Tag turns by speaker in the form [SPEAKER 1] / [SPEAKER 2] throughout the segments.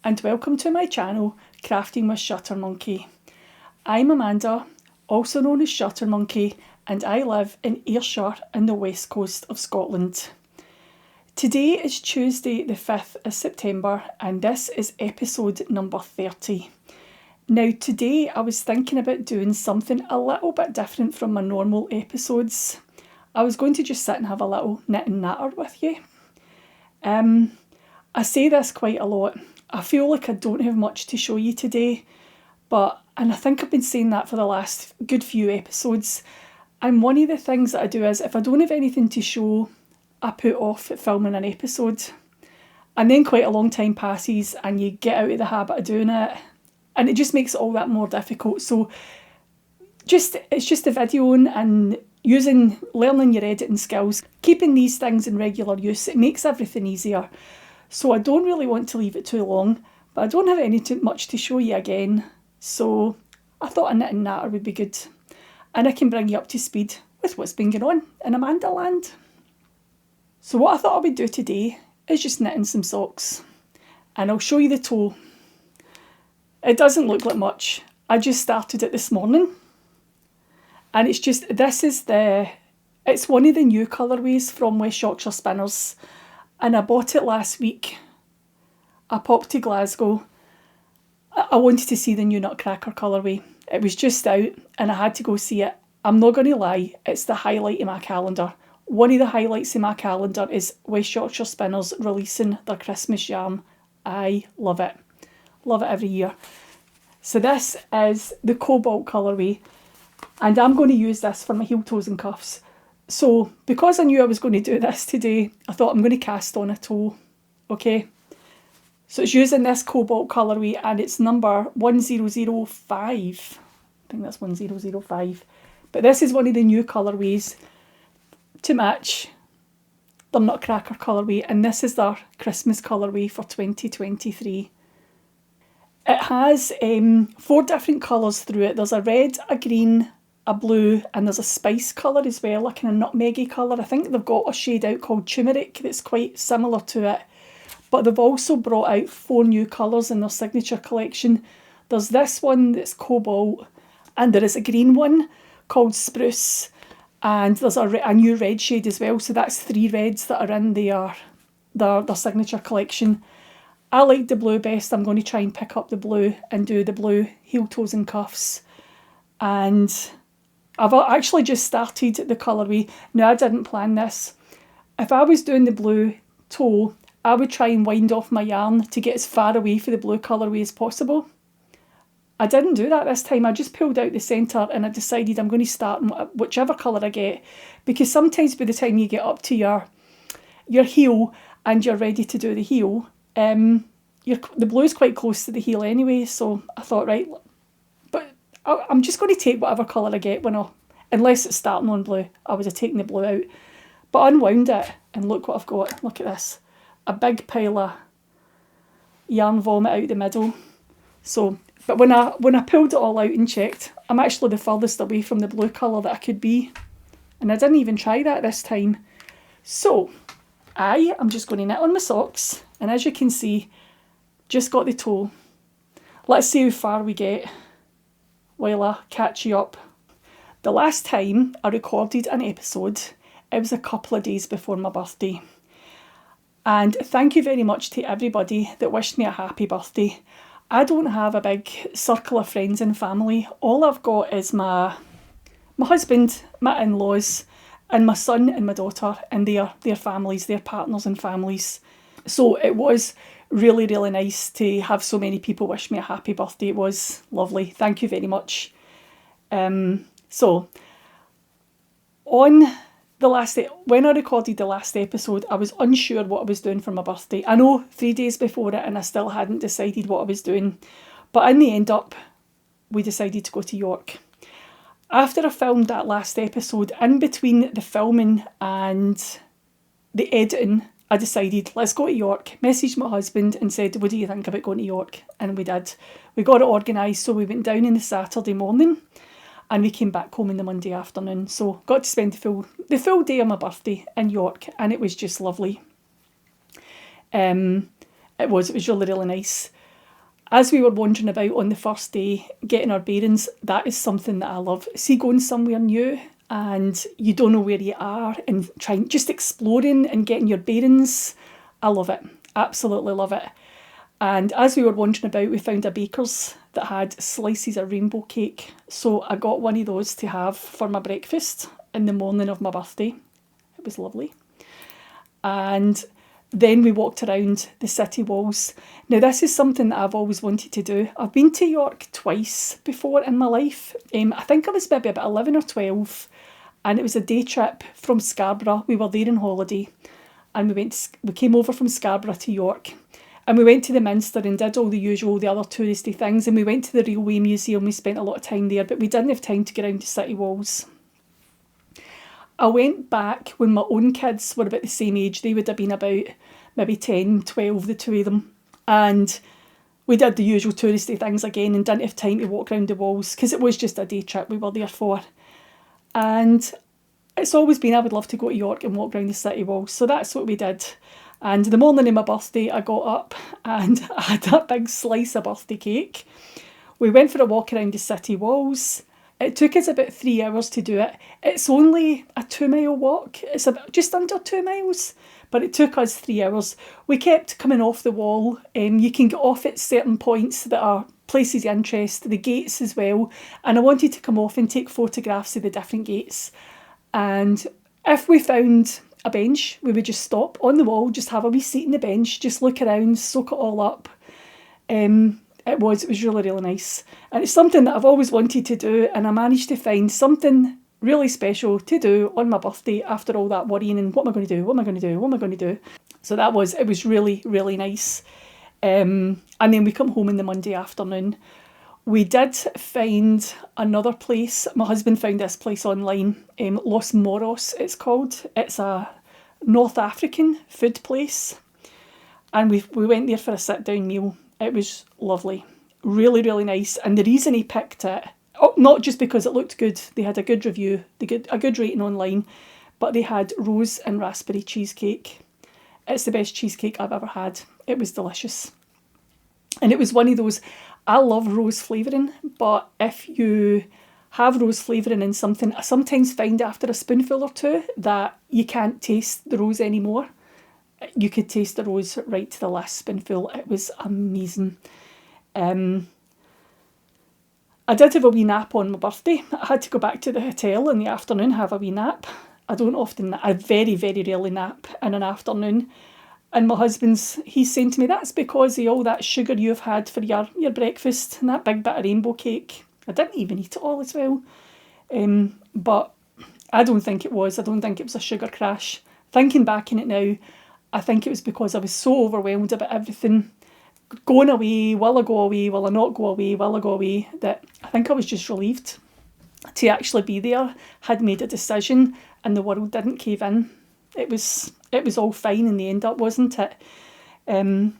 [SPEAKER 1] and welcome to my channel, Crafting with Shuttermonkey. I'm Amanda, also known as Shuttermonkey, and I live in Ayrshire in the west coast of Scotland. Today is Tuesday the 5th of September and this is episode number 30. Now today I was thinking about doing something a little bit different from my normal episodes. I was going to just sit and have a little knit and natter with you. I say this quite a lot. I feel like I don't have much to show you today, and I think I've been saying that for the last good few episodes. And one of the things that I do is if I don't have anything to show, I put off filming an episode. And then quite a long time passes and you get out of the habit of doing it. And it just makes it all that more difficult. So it's just a video and learning your editing skills. Keeping these things in regular use, it makes everything easier. So I don't really want to leave it too long, but I don't have too much to show you again. So I thought a knit and natter would be good. And I can bring you up to speed with what's been going on in Amanda land. So what I thought I would do today is just knitting some socks. And I'll show you the toe. It doesn't look like much. I just started it this morning. And it's one of the new colourways from West Yorkshire Spinners. And I bought it last week. I popped to Glasgow. I wanted to see the new Nutcracker colourway. It was just out and I had to go see it. I'm not going to lie, it's the highlight of my calendar. One of the highlights of my calendar is West Yorkshire Spinners releasing their Christmas yarn. I love it. Love it every year. So this is the Cobalt colourway. And I'm going to use this for my heel, toes and cuffs. So because I knew I was going to do this today, I thought I'm going to cast on a toe. Okay. So it's using this Cobalt colourway and it's number 1005. I think that's 1005. But this is one of the new colourways to match the Nutcracker colourway. And this is their Christmas colourway for 2023. It has 4 different colours through it. There's a red, a green, a blue, and there's a spice colour as well, like in a nutmeggy colour. I think they've got a shade out called turmeric that's quite similar to it. But they've also brought out 4 new colours in their signature collection. There's this one that's cobalt, and there is a green one called spruce, and there's a new red shade as well. So that's 3 reds that are in their signature collection. I like the blue best. I'm going to try and pick up the blue and do the blue heel, toes and cuffs. And I've actually just started the colourway. Now, I didn't plan this. If I was doing the blue toe, I would try and wind off my yarn to get as far away from the blue colourway as possible. I didn't do that this time. I just pulled out the centre and I decided I'm going to start whichever colour I get. Because sometimes by the time you get up to your heel and you're ready to do the heel, the blue's quite close to the heel anyway. So I thought, right, I'm just going to take whatever colour I get unless it's starting on blue. I would have taken the blue out. But I unwound it and look what I've got. Look at this. A big pile of yarn vomit out the middle. So, but when I pulled it all out and checked, I'm actually the furthest away from the blue colour that I could be. And I didn't even try that this time. So, I am just going to knit on my socks. And as you can see, just got the toe. Let's see how far we get while I catch you up. The last time I recorded an episode, it was a couple of days before my birthday. And thank you very much to everybody that wished me a happy birthday. I don't have a big circle of friends and family. All I've got is my husband, my in-laws, and my son and my daughter and their families, their partners and families. So it was really, really nice to have so many people wish me a happy birthday. It was lovely. Thank you very much. So on when I recorded the last episode, I was unsure what I was doing for my birthday. I know 3 days before it and I still hadn't decided what I was doing. But in the end we decided to go to York. After I filmed that last episode, in between the filming and the editing, I decided, let's go to York. Messaged my husband and said, what do you think about going to York? And we did. We got it organised, so we went down on the Saturday morning and we came back home on the Monday afternoon. So got to spend the full day of my birthday in York, and it was just lovely. It was really, really nice. as we were wandering about on the first day, getting our bearings, that is something that I love. See, going somewhere new and you don't know where you are and trying, just exploring and getting your bearings. I love it. Absolutely love it. And as we were wandering about, we found a baker's that had slices of rainbow cake. So I got one of those to have for my breakfast in the morning of my birthday. It was lovely. And then we walked around the city walls. Now, this is something that I've always wanted to do. I've been to York twice before in my life. I think I was maybe about 11 or 12, and it was a day trip from Scarborough. We were there on holiday, and we came over from Scarborough to York, and we went to the Minster and did all the other touristy things, and we went to the Railway Museum. We spent a lot of time there, but we didn't have time to get around the city walls. I went back when my own kids were about the same age. They would have been about maybe 10, 12, the two of them. And we did the usual touristy things again and didn't have time to walk around the walls because it was just a day trip we were there for. And it's always been, I would love to go to York and walk around the city walls. So that's what we did. And the morning of my birthday, I got up and I had a big slice of birthday cake. We went for a walk around the city walls. It took us about 3 hours to do it. It's only a 2-mile walk. It's about just under 2 miles, but it took us 3 hours. We kept coming off the wall. You can get off at certain points that are places of interest, the gates as well. And I wanted to come off and take photographs of the different gates. And if we found a bench, we would just stop on the wall, just have a wee seat on the bench, just look around, soak it all up. It was really, really nice. And it's something that I've always wanted to do, and I managed to find something really special to do on my birthday after all that worrying and what am I going to do, what am I going to do, what am I going to do. So it was really, really nice. And then we come home in the Monday afternoon. We did find another place. My husband found this place online, Los Moros it's called. It's a North African food place. And we went there for a sit-down meal. It was lovely, really, really nice. And the reason he picked it, not just because it looked good, they had a good review, a good rating online, but they had rose and raspberry cheesecake. It's the best cheesecake I've ever had. It was delicious. And it was one of those, I love rose flavouring, but if you have rose flavouring in something, I sometimes find after a spoonful or two that you can't taste the rose anymore. You could taste the rose right to the last spoonful. It was amazing. I did have a wee nap on my birthday. I had to go back to the hotel in the afternoon, have a wee nap. I very, very rarely nap in an afternoon. And my he's saying to me, that's because of all that sugar you've had for your breakfast and that big bit of rainbow cake. I didn't even eat it all as well. But I don't think it was. I don't think it was a sugar crash. Thinking back in it now, I think it was because I was so overwhelmed about everything going away. Will I go away? Will I not go away? Will I go away? That I think I was just relieved to actually be there, had made a decision, and the world didn't cave in. It was all fine in the end up, wasn't it? In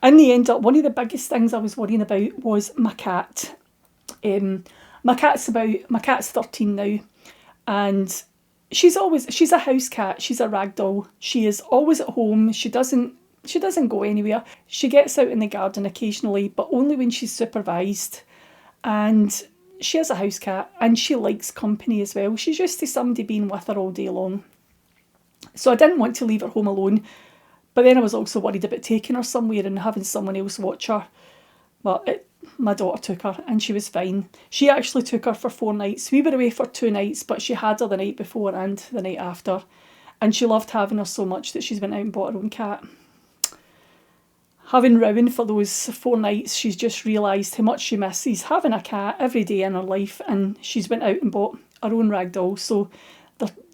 [SPEAKER 1] the end up, one of the biggest things I was worrying about was my cat. My cat's 13 now, and she's a house cat. She's a ragdoll. She is always at home. She doesn't go anywhere. She gets out in the garden occasionally, but only when she's supervised. And she is a house cat, and she likes company as well. She's used to somebody being with her all day long. So I didn't want to leave her home alone, but then I was also worried about taking her somewhere and having someone else watch her. But my daughter took her and she was fine. She actually took her for 4 nights. We were away for 2 nights, but she had her the night before and the night after. And she loved having her so much that she's went out and bought her own cat. Having Rowan for those 4 nights, she's just realised how much she misses having a cat every day in her life, and she's went out and bought her own ragdoll. So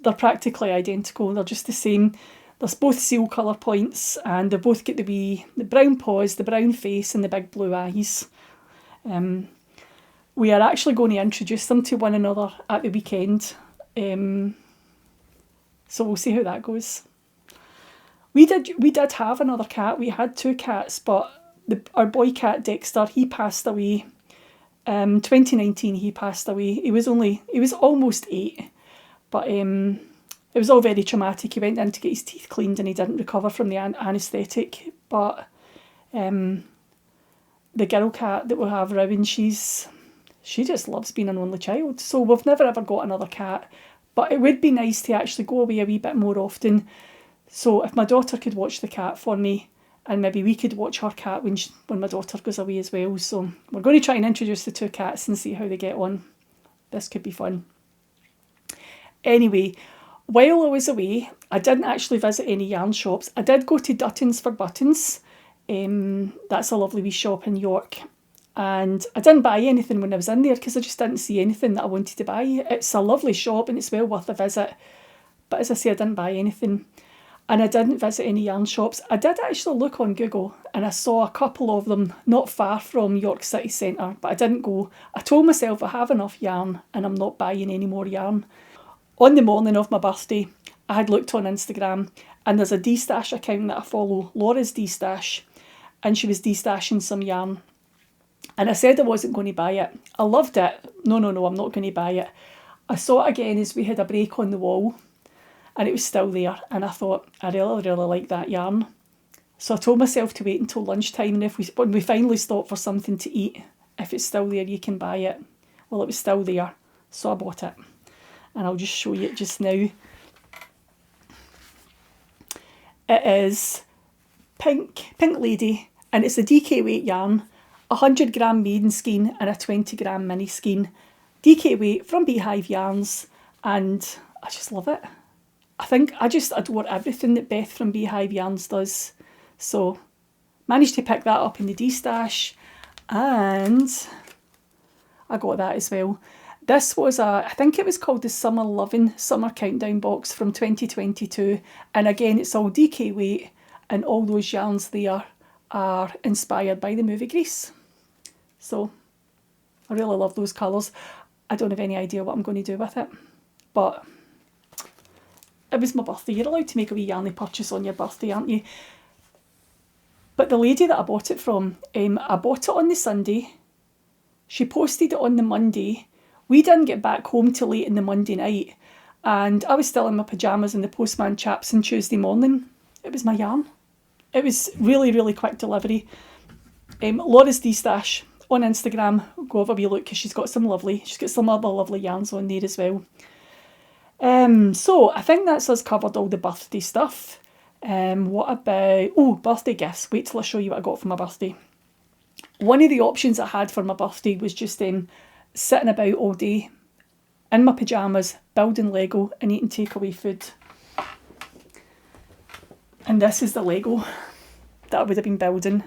[SPEAKER 1] they're practically identical. They're just the same. There's both seal colour points, and they both get the brown paws, the brown face, and the big blue eyes. We are actually going to introduce them to one another at the weekend. So we'll see how that goes. We did have another cat. We had 2 cats, but our boy cat Dexter, he passed away. 2019 he passed away. He was almost 8, but it was all very traumatic. He went in to get his teeth cleaned and he didn't recover from the anaesthetic. But the girl cat that we have, Rowan, she just loves being an only child. So we've never ever got another cat. But it would be nice to actually go away a wee bit more often. So if my daughter could watch the cat for me, and maybe we could watch her cat when my daughter goes away as well. So we're going to try and introduce the two cats and see how they get on. This could be fun. Anyway, while I was away, I didn't actually visit any yarn shops. I did go to Dutton's for Buttons. That's a lovely wee shop in York. And I didn't buy anything when I was in there because I just didn't see anything that I wanted to buy. It's a lovely shop and it's well worth a visit. But as I say, I didn't buy anything. And I didn't visit any yarn shops. I did actually look on Google and I saw a couple of them not far from York City Centre, but I didn't go. I told myself I have enough yarn and I'm not buying any more yarn. On the morning of my birthday, I had looked on Instagram and there's a D-Stash account that I follow, Laura's D-Stash, and she was D-Stashing some yarn. And I said I wasn't going to buy it. I loved it. No, I'm not going to buy it. I saw it again as we had a break on the wall and it was still there. And I thought, I really, really like that yarn. So I told myself to wait until lunchtime, and when we finally stop for something to eat, if it's still there, you can buy it. Well, it was still there, so I bought it. And I'll just show you it just now. It is Pink Lady, and it's a DK weight yarn, 100 gram maiden skein and a 20 gram mini skein. DK weight from Beehive Yarns, and I just love it. I think I just adore everything that Beth from Beehive Yarns does. So, managed to pick that up in the D-Stash, and I got that as well. This was I think it was called the Summer Lovin' Summer Countdown box from 2022. And again, it's all DK weight, and all those yarns there are inspired by the movie Grease. So, I really love those colours. I don't have any idea what I'm going to do with it, but it was my birthday. You're allowed to make a wee yarny purchase on your birthday, aren't you? But the lady that I bought it from, I bought it on the Sunday. She posted it on the Monday. We didn't get back home till late in the Monday night, and I was still in my pyjamas in the postman chaps on Tuesday morning. It was my yarn. It was really, really quick delivery. Laura's D-Stash on Instagram. Go have a wee look because she's got some other lovely yarns on there as well. So I think that's us covered all the birthday stuff. What about, birthday gifts. Wait till I show you what I got for my birthday. One of the options I had for my birthday was just sitting about all day in my pyjamas, building Lego and eating takeaway food. And this is the Lego that I would have been building.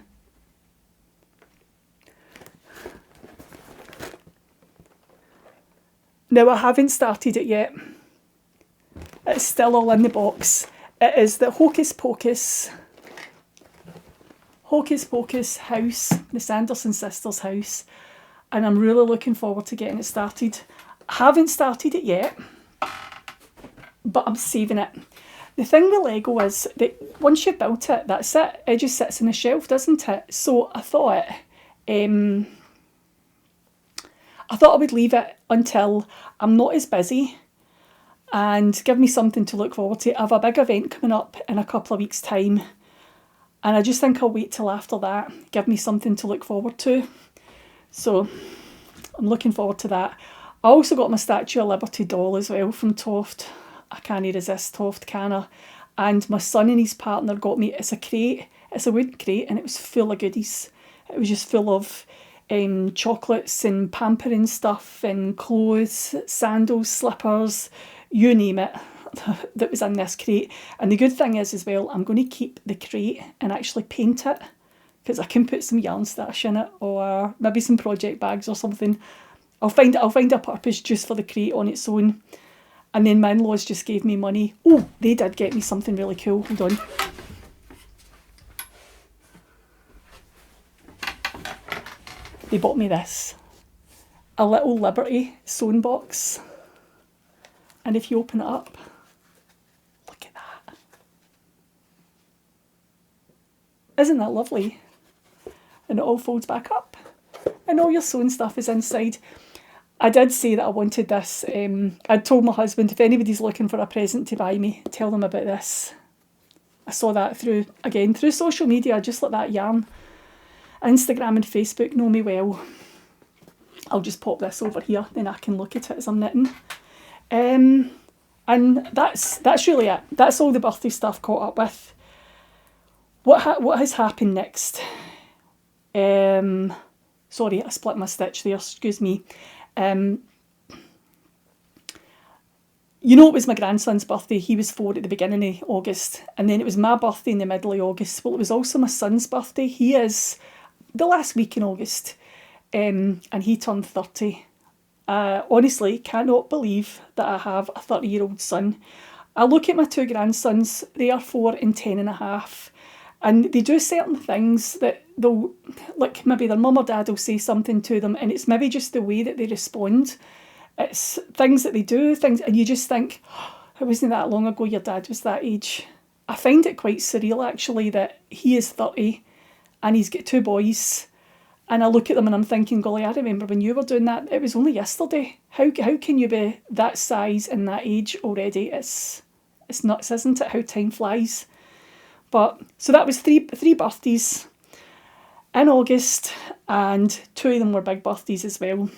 [SPEAKER 1] Now, I haven't started it yet. It's still all in the box. It is the Hocus Pocus house, the Sanderson sisters' house. And I'm really looking forward to getting it started. I haven't started it yet, but I'm saving it. The thing with Lego is that once you've built it, that's it. It just sits on a shelf, doesn't it? So I thought I would leave it until I'm not as busy and give me something to look forward to. I have a big event coming up in a couple of weeks' time, and I just think I'll wait till after that, give me something to look forward to. So I'm looking forward to that. I also got my Statue of Liberty doll as well from Toft. I can't resist Toft, can I? And my son and his partner got me, it's a crate, it's a wood crate, and it was full of goodies. It was just full of chocolates and pampering stuff and clothes, sandals, slippers, you name it, that was in this crate. And the good thing is as well, I'm going to keep the crate and actually paint it, because I can put some yarn stash in it, or maybe some project bags or something. I'll find a purpose just for the crate on its own. And then my in-laws just gave me money. Oh, they did get me something really cool. Hold on. They bought me this. A little Liberty sewn box. And if you open it up, look at that. Isn't that lovely? And it all folds back up. And all your sewing stuff is inside. I did say that I wanted this. I'd told my husband, if anybody's looking for a present to buy me, tell them about this. I saw that through social media, just like that yarn. Instagram and Facebook know me well. I'll just pop this over here, then I can look at it as I'm knitting. And that's really it. That's all the birthday stuff caught up with. What has happened next? Sorry, I split my stitch there, excuse me. You know, it was my grandson's birthday. He was 4 at the beginning of August, and then it was my birthday in the middle of August. Well, it was also my son's birthday. He is the last week in August, and he turned 30. Honestly, cannot believe that I have a 30-year-old son. I look at my 2 grandsons, they are 4 and 10 and a half, and they do certain things that they'll, like maybe their mum or dad will say something to them, and it's maybe just the way that they respond. It's things that they do, and you just think, oh, it wasn't that long ago your dad was that age. I find it quite surreal, actually, that he is 30 and he's got 2 boys. And I look at them and I'm thinking, golly, I remember when you were doing that. It was only yesterday. How can you be that size and that age already? It's nuts, isn't it, how time flies? But so that was three birthdays in August, and 2 of them were big birthdays as well.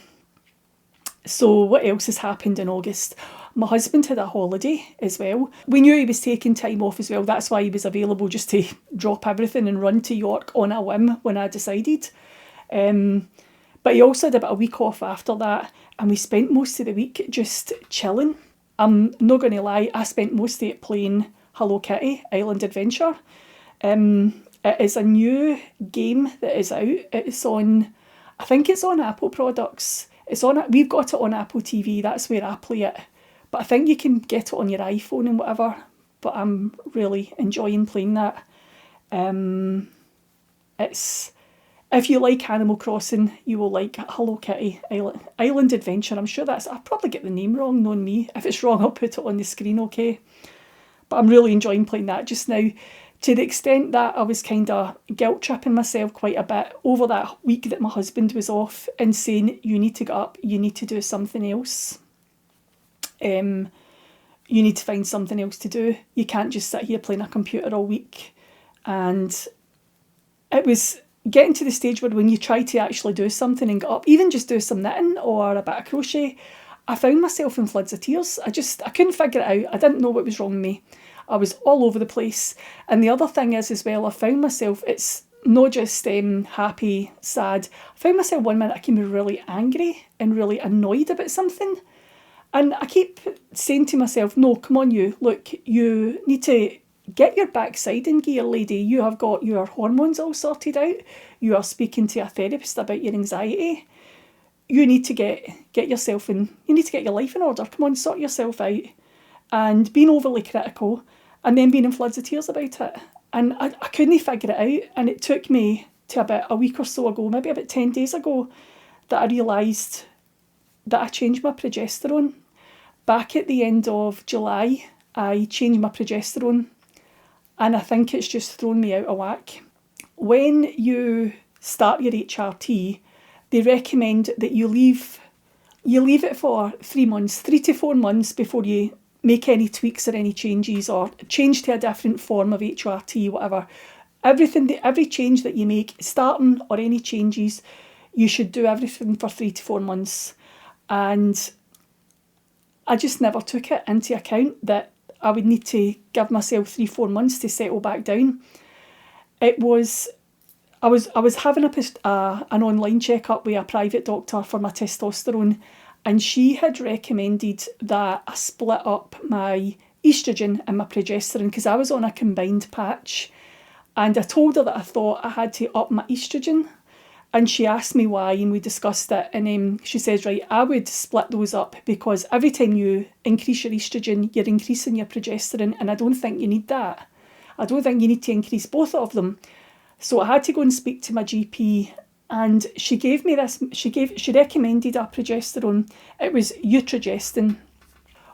[SPEAKER 1] So what else has happened in August? My husband had a holiday as well. We knew he was taking time off as well. That's why he was available just to drop everything and run to York on a whim when I decided. But he also had about a week off after that, and we spent most of the week just chilling. I'm not going to lie, I spent most of it playing Hello Kitty Island Adventure. It is a new game that is out. It's on, I think it's on Apple products. We've got it on Apple TV, that's where I play it. But I think you can get it on your iPhone and whatever. But I'm really enjoying playing that. If you like Animal Crossing, you will like Hello Kitty Island Adventure. I'm sure I'll probably get the name wrong, knowing me. If it's wrong, I'll put it on the screen, okay? But I'm really enjoying playing that just now, to the extent that I was kind of guilt-tripping myself quite a bit over that week that my husband was off and saying, you need to get up, you need to do something else. You need to find something else to do. You can't just sit here playing a computer all week. And it was getting to the stage where when you try to actually do something and get up, even just do some knitting or a bit of crochet, I found myself in floods of tears. I couldn't figure it out. I didn't know what was wrong with me. I was all over the place. And the other thing is as well, I found myself, it's not just happy, sad. I found myself one minute I can be really angry and really annoyed about something. And I keep saying to myself, no, come on you, look, you need to get your backside in gear, lady. You have got your hormones all sorted out. You are speaking to a therapist about your anxiety. You need to get yourself in, you need to get your life in order. Come on, sort yourself out. And being overly critical and then being in floods of tears about it. And I couldn't figure it out. And it took me to about a week or so ago, maybe about 10 days ago, that I realised that I changed my progesterone. Back at the end of July, I changed my progesterone. And I think it's just thrown me out of whack. When you start your HRT, they recommend that you leave it for 3 months, 3 to 4 months before you make any tweaks or any changes or change to a different form of HRT, whatever. Every change that you make, starting or any changes, you should do everything for 3 to 4 months. And I just never took it into account that I would need to give myself 3-4 months to settle back down. I was having an online checkup with a private doctor for my testosterone, and she had recommended that I split up my estrogen and my progesterone because I was on a combined patch. And I told her that I thought I had to up my estrogen, and she asked me why, and we discussed it. And she says, right, I would split those up because every time you increase your estrogen, you're increasing your progesterone, and I don't think you need that. I don't think you need to increase both of them. So I had to go and speak to my GP, and she gave me this. She recommended a progesterone. It was Utrogestin.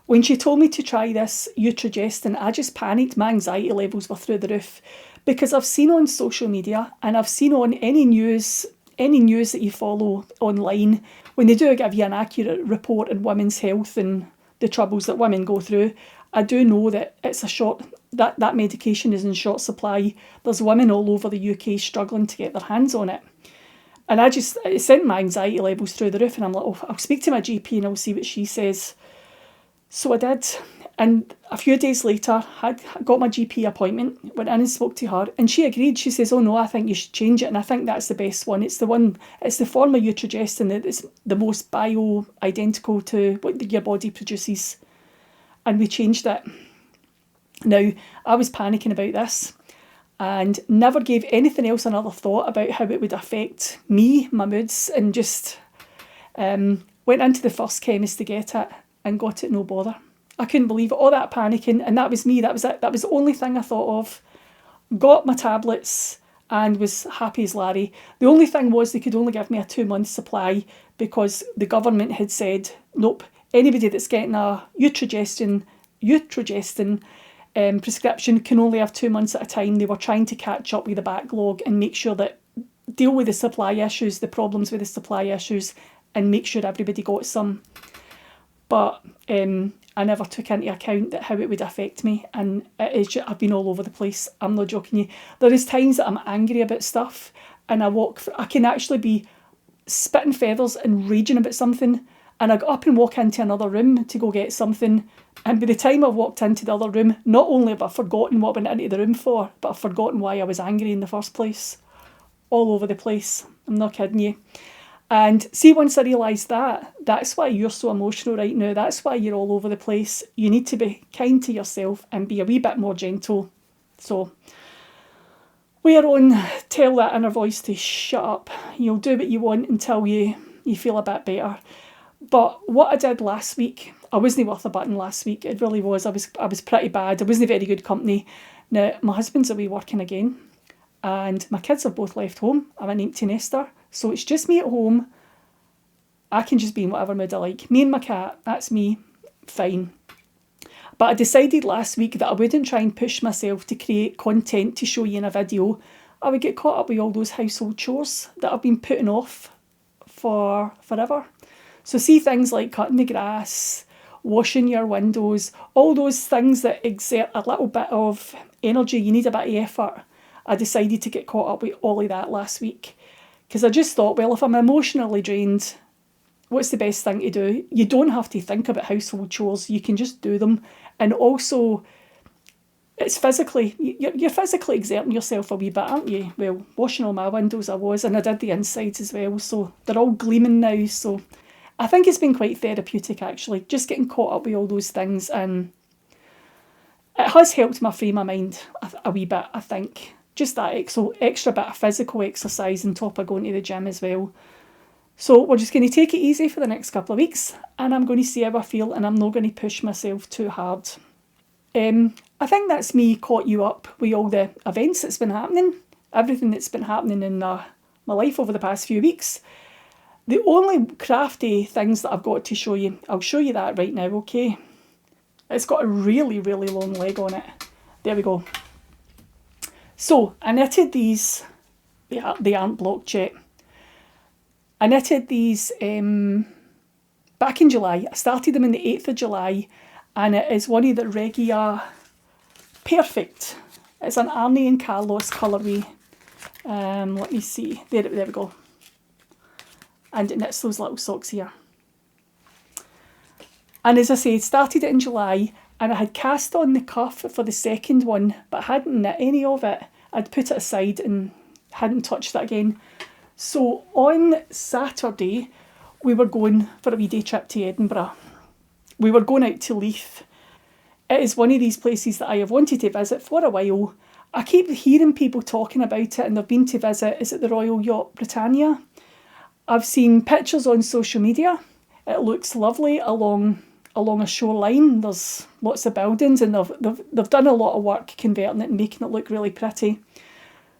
[SPEAKER 1] When she told me to try this Utrogestin, I just panicked. My anxiety levels were through the roof because I've seen on social media and I've seen on any news that you follow online, when they do give you an accurate report on women's health and the troubles that women go through, I do know that it's a short that medication is in short supply. There's women all over the UK struggling to get their hands on it. And it sent my anxiety levels through the roof, and I'm like, oh, I'll speak to my GP and I'll see what she says. So I did. And a few days later, I got my GP appointment, went in and spoke to her, and she agreed. She says, oh no, I think you should change it, and I think that's the best one. It's the form of eutrogestin that is the most bio-identical to what your body produces. And we changed it. Now, I was panicking about this and never gave anything else another thought about how it would affect me, my moods, and just went into the first chemist to get it and got it no bother. I couldn't believe it, all that panicking, and that was me, that was it. That was the only thing I thought of. Got my tablets and was happy as Larry. The only thing was they could only give me a 2-month supply because the government had said, nope, anybody that's getting a eutrogestin prescription can only have 2 months at a time. They were trying to catch up with the backlog and make sure that deal with the supply issues, the problems with the supply issues, and make sure everybody got some. But I never took into account how it would affect me, and I've been all over the place. I'm not joking you. There is times that I'm angry about stuff, and I can actually be spitting feathers and raging about something, and I got up and walk into another room to go get something, and by the time I've walked into the other room, not only have I forgotten what I went into the room for, but I've forgotten why I was angry in the first place. All over the place. I'm not kidding you. And see, once I realised that's why you're so emotional right now. That's why you're all over the place. You need to be kind to yourself and be a wee bit more gentle. So, we're on, tell that inner voice to shut up. You'll do what you want until you feel a bit better. But what I did last week, I wasn't worth a button last week. It really was. I was pretty bad. I wasn't very good company. Now, my husband's away working again, and my kids have both left home. I'm an empty nester. So it's just me at home. I can just be in whatever mood I like. Me and my cat, that's me, fine. But I decided last week that I wouldn't try and push myself to create content to show you in a video. I would get caught up with all those household chores that I've been putting off for forever. So see things like cutting the grass, washing your windows, all those things that exert a little bit of energy, you need a bit of effort. I decided to get caught up with all of that last week. Because I just thought, well, if I'm emotionally drained, what's the best thing to do? You don't have to think about household chores. You can just do them. And also, it's physically, you're physically exerting yourself a wee bit, aren't you? Well, washing all my windows I was, and I did the insides as well. So they're all gleaming now. So I think it's been quite therapeutic, actually, just getting caught up with all those things. And it has helped me free my mind a wee bit, I think. Just that extra bit of physical exercise on top of going to the gym as well. So we're just going to take it easy for the next couple of weeks, and I'm going to see how I feel, and I'm not going to push myself too hard. I think that's me caught you up with all the events that's been happening, everything that's been happening in my life over the past few weeks. The only crafty things that I've got to show you, I'll show you that right now, okay? It's got a really, really long leg on it. There we go. So, I knitted these, they aren't blocked yet. I knitted these back in July. I started them on the 8th of July, and it is one of the Regia Perfect. It's an Arnie and Carlos colourway. Let me see. There we go. And it knits those little socks here. And as I said, started it in July, and I had cast on the cuff for the second one, but I hadn't knit any of it. I'd put it aside and hadn't touched it again. So on Saturday, we were going for a wee day trip to Edinburgh. We were going out to Leith. It is one of these places that I have wanted to visit for a while. I keep hearing people talking about it, and they've been to visit. Is it the Royal Yacht Britannia? I've seen pictures on social media. It looks lovely along a shoreline. There's lots of buildings, and they've done a lot of work converting it and making it look really pretty.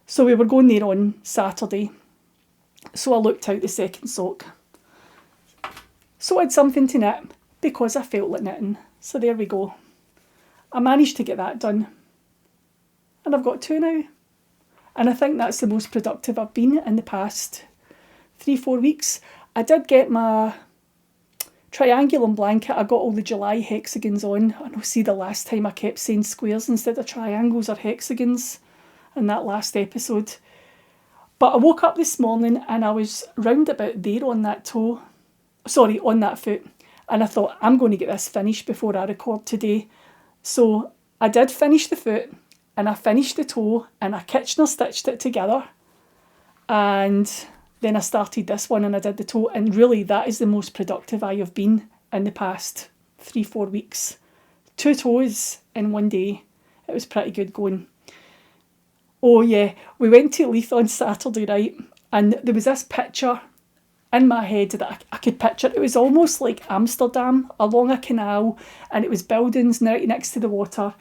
[SPEAKER 1] So we were going there on Saturday. So I looked out the second sock. So I had something to knit because I felt like knitting. So there we go. I managed to get that done. And I've got 2 now. And I think that's the most productive I've been in the past 3-4 weeks. I did get my triangulum blanket, I got all the July hexagons on. I know, see, the last time I kept saying squares instead of triangles or hexagons in that last episode. But I woke up this morning and I was round about there on that toe. Sorry, on that foot. And I thought, I'm going to get this finished before I record today. So I did finish the foot and I finished the toe and I Kitchener stitched it together. And then I started this one and I did the toe. And really, that is the most productive I have been in the past 3-4 weeks. 2 toes in one day. It was pretty good going. Oh yeah, we went to Leith on Saturday, right? And there was this picture in my head that I could picture. It was almost like Amsterdam along a canal, and it was buildings right next to the water,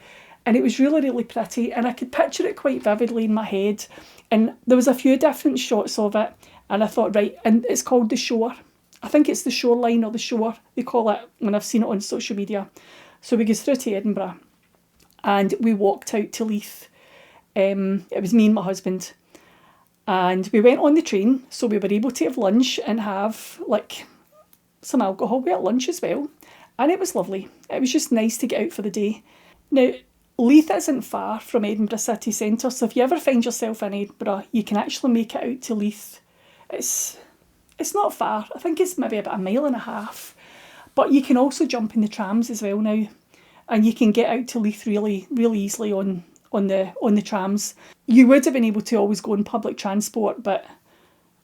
[SPEAKER 1] and it was really, really pretty, and I could picture it quite vividly in my head. And there was a few different shots of it, and I thought, right, and it's called the shore. I think it's the shoreline or the shore, they call it when I've seen it on social media. So we go through to Edinburgh, and we walked out to Leith. It was me and my husband. And we went on the train, so we were able to have lunch and have like some alcohol. We had lunch as well, and it was lovely. It was just nice to get out for the day. Now, Leith isn't far from Edinburgh city centre, so if you ever find yourself in Edinburgh, you can actually make it out to Leith. It's not far. I think it's maybe about 1.5 miles, but you can also jump in the trams as well now, and you can get out to Leith really, really easily on the trams. You would have been able to always go on public transport, but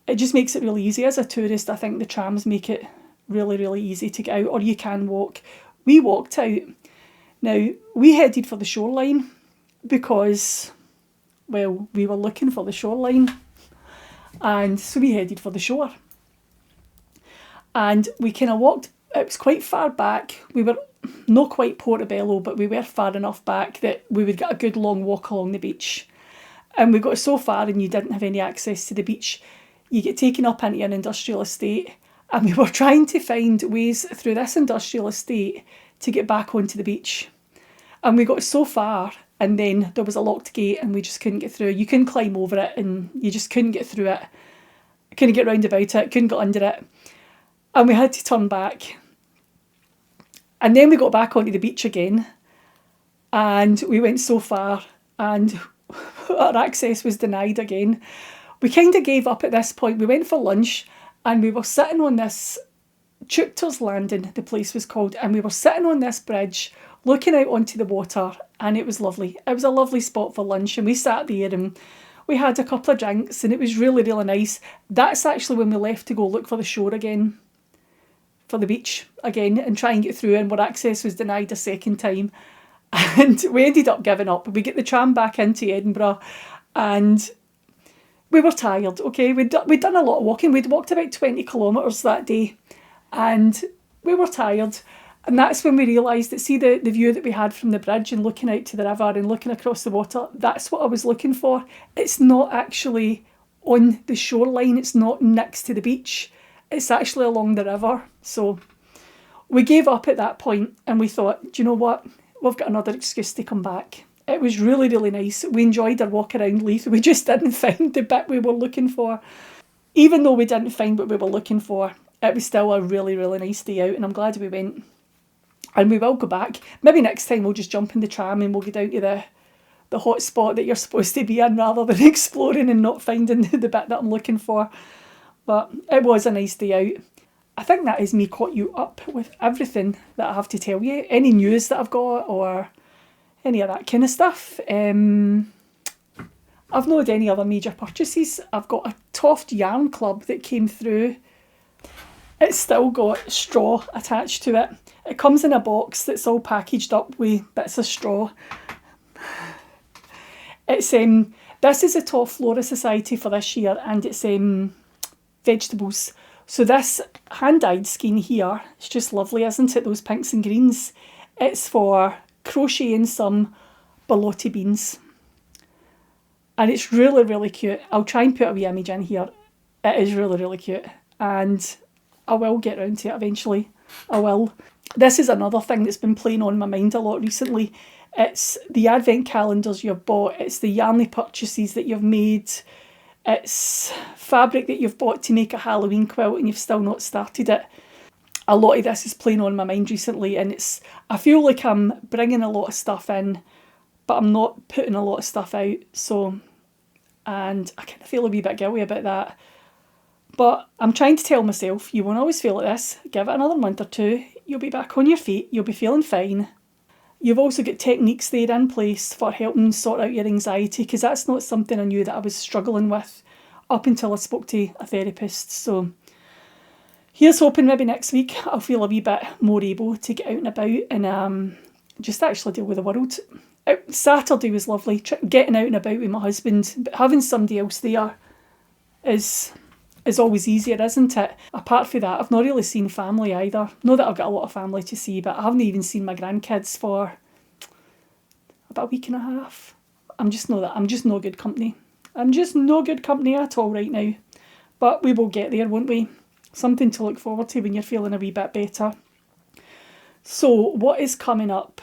[SPEAKER 1] it just makes it really easy. As a tourist, I think the trams make it really, really easy to get out, or you can walk. We walked out. Now, we headed for the shoreline because, well, we were looking for the shoreline, and so we headed for the shore. And we kind of walked, it was quite far back. We were not quite Portobello, but we were far enough back that we would get a good long walk along the beach. And we got so far and you didn't have any access to the beach. You get taken up into an industrial estate, and we were trying to find ways through this industrial estate to get back onto the beach. And we got so far, and then there was a locked gate and we just couldn't get through. You couldn't climb over it and you just couldn't get through it. Couldn't get round about it, couldn't get under it. And we had to turn back. And then we got back onto the beach again, and we went so far and our access was denied again. We kind of gave up at this point. We went for lunch and we were sitting on this, Chupter's Landing, the place was called, and we were sitting on this bridge looking out onto the water, and it was lovely. It was a lovely spot for lunch, and we sat there and we had a couple of drinks, and it was really, really nice. That's actually when we left to go look for the shore again, for the beach again, and try and get through, and our access was denied a second time, and we ended up giving up. We get the tram back into Edinburgh, and we were tired, okay? We'd done a lot of walking. We'd walked about 20 kilometres that day, and we were tired. And that's when we realised that, see the view that we had from the bridge and looking out to the river and looking across the water, that's what I was looking for. It's not actually on the shoreline, it's not next to the beach. It's actually along the river. So we gave up at that point and we thought, do you know what? We've got another excuse to come back. It was really, really nice. We enjoyed our walk around Leith. We just didn't find the bit we were looking for. Even though we didn't find what we were looking for, it was still a really, really nice day out, and I'm glad we went. And we will go back. Maybe next time we'll just jump in the tram and we'll go down to the hot spot that you're supposed to be in, rather than exploring and not finding the bit that I'm looking for. But it was a nice day out. I think that is me caught you up with everything that I have to tell you. Any news that I've got or any of that kind of stuff. I've not had any other major purchases. I've got a Toft Yarn Club that came through. It's still got straw attached to it. It comes in a box that's all packaged up with bits of straw. It's this is a Toft Flora Society for this year, and it's vegetables. So this hand-dyed skein here, it's just lovely, isn't it? Those pinks and greens. It's for crocheting some borlotti beans. And it's really, really cute. I'll try and put a wee image in here. It is really, really cute. And I will get round to it eventually. I will. This is another thing that's been playing on my mind a lot recently. It's the advent calendars you've bought. It's the yarny purchases that you've made. It's fabric that you've bought to make a Halloween quilt and you've still not started it. a lot of this is playing on my mind recently, and I feel like I'm bringing a lot of stuff in, but I'm not putting a lot of stuff out, so, and I kind of feel a wee bit guilty about that. But I'm trying to tell myself, you won't always feel like this. Give it another month or two. You'll be back on your feet. You'll be feeling fine. You've also got techniques there in place for helping sort out your anxiety, because that's not something I knew that I was struggling with up until I spoke to a therapist. So here's hoping maybe next week I'll feel a wee bit more able to get out and about and just actually deal with the world. Saturday was lovely, getting out and about with my husband, but having somebody else there is always easier, isn't it? Apart from that, I've not really seen family either. Not that I've got a lot of family to see, but I haven't even seen my grandkids for about a week and a half. I'm just no good company. I'm just no good company at all right now. But we will get there, won't we? Something to look forward to when you're feeling a wee bit better. So what is coming up?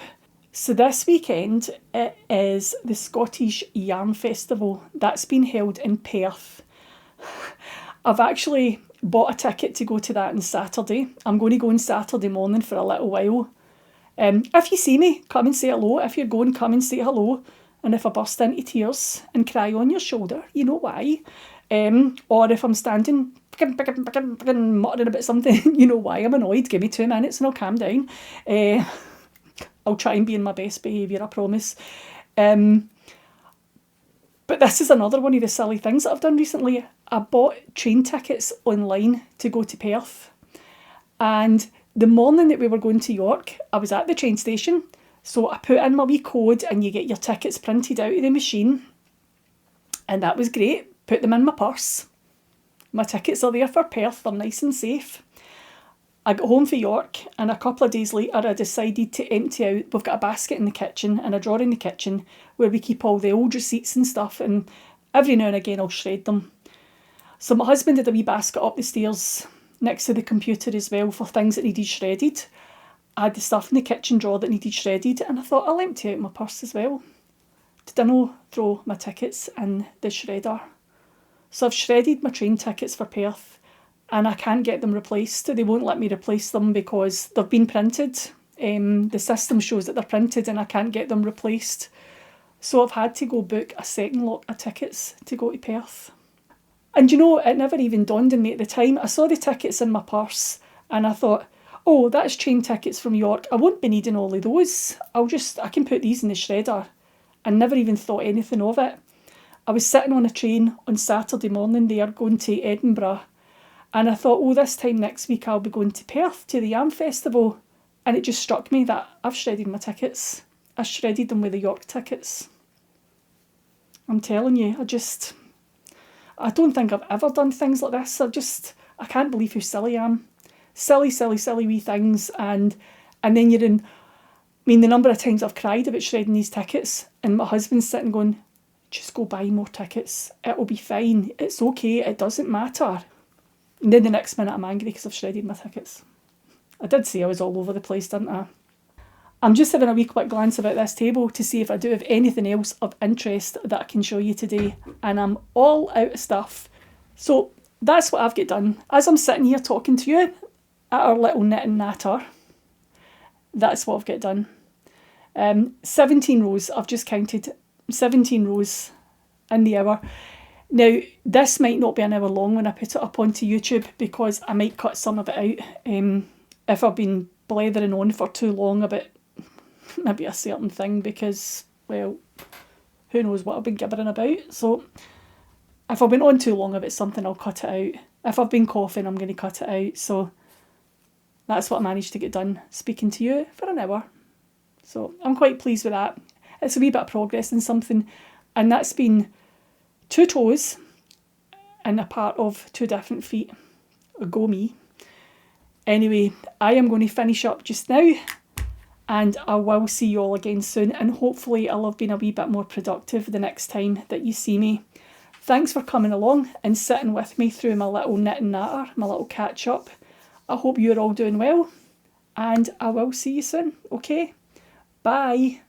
[SPEAKER 1] So this weekend it is the Scottish Yarn Festival. That's been held in Perth. I've actually bought a ticket to go to that on Saturday. I'm going to go on Saturday morning for a little while. If you see me, come and say hello. If you're going, come and say hello. And if I burst into tears and cry on your shoulder, you know why. Or if I'm standing muttering about something, you know why. I'm annoyed. Give me 2 minutes and I'll calm down. I'll try and be in my best behaviour, I promise. But this is another one of the silly things that I've done recently. I bought train tickets online to go to Perth. And the morning that we were going to York, I was at the train station. So I put in my wee code and you get your tickets printed out of the machine. And that was great. Put them in my purse. My tickets are there for Perth. They're nice and safe. I got home for York and a couple of days later I decided to empty out. We've got a basket in the kitchen and a drawer in the kitchen where we keep all the old receipts and stuff, and every now and again I'll shred them. So my husband had a wee basket up the stairs next to the computer as well for things that needed shredded. I had the stuff in the kitchen drawer that needed shredded, and I thought I'll empty out my purse as well. Did I not throw my tickets in the shredder? So I've shredded my train tickets for Perth. And I can't get them replaced. They won't let me replace them because they've been printed. The system shows that they're printed and I can't get them replaced. So I've had to go book a second lot of tickets to go to Perth. And you know, it never even dawned on me at the time. I saw the tickets in my purse and I thought, oh, that's train tickets from York. I won't be needing all of those. I can put these in the shredder. I never even thought anything of it. I was sitting on a train on Saturday morning there going to Edinburgh. And I thought, oh, this time next week I'll be going to Perth to the Yarn Festival. And it just struck me that I've shredded my tickets. I shredded them with the York tickets. I'm telling you, I don't think I've ever done things like this. I can't believe how silly I am. Silly, silly, silly wee things. And then you're in, the number of times I've cried about shredding these tickets and my husband's sitting going, just go buy more tickets. It'll be fine. It's okay. It doesn't matter. And then the next minute I'm angry because I've shredded my tickets. I did say I was all over the place, didn't I? I'm just having a wee quick glance about this table to see if I do have anything else of interest that I can show you today. And I'm all out of stuff. So that's what I've got done. As I'm sitting here talking to you at our little knitting natter, that's what I've got done. 17 rows. I've just counted 17 rows in the hour. Now, this might not be an hour long when I put it up onto YouTube because I might cut some of it out if I've been blethering on for too long about maybe a certain thing because, well, who knows what I've been gibbering about. So if I've been on too long about something, I'll cut it out. If I've been coughing, I'm going to cut it out. So that's what I managed to get done, speaking to you for an hour. So I'm quite pleased with that. It's a wee bit of progress in something, and that's been 2 toes and a part of 2 different feet. Go me. Anyway, I am going to finish up just now and I will see you all again soon, and hopefully I'll have been a wee bit more productive the next time that you see me. Thanks for coming along and sitting with me through my little knit and natter, my little catch up. I hope you're all doing well and I will see you soon. Okay, bye.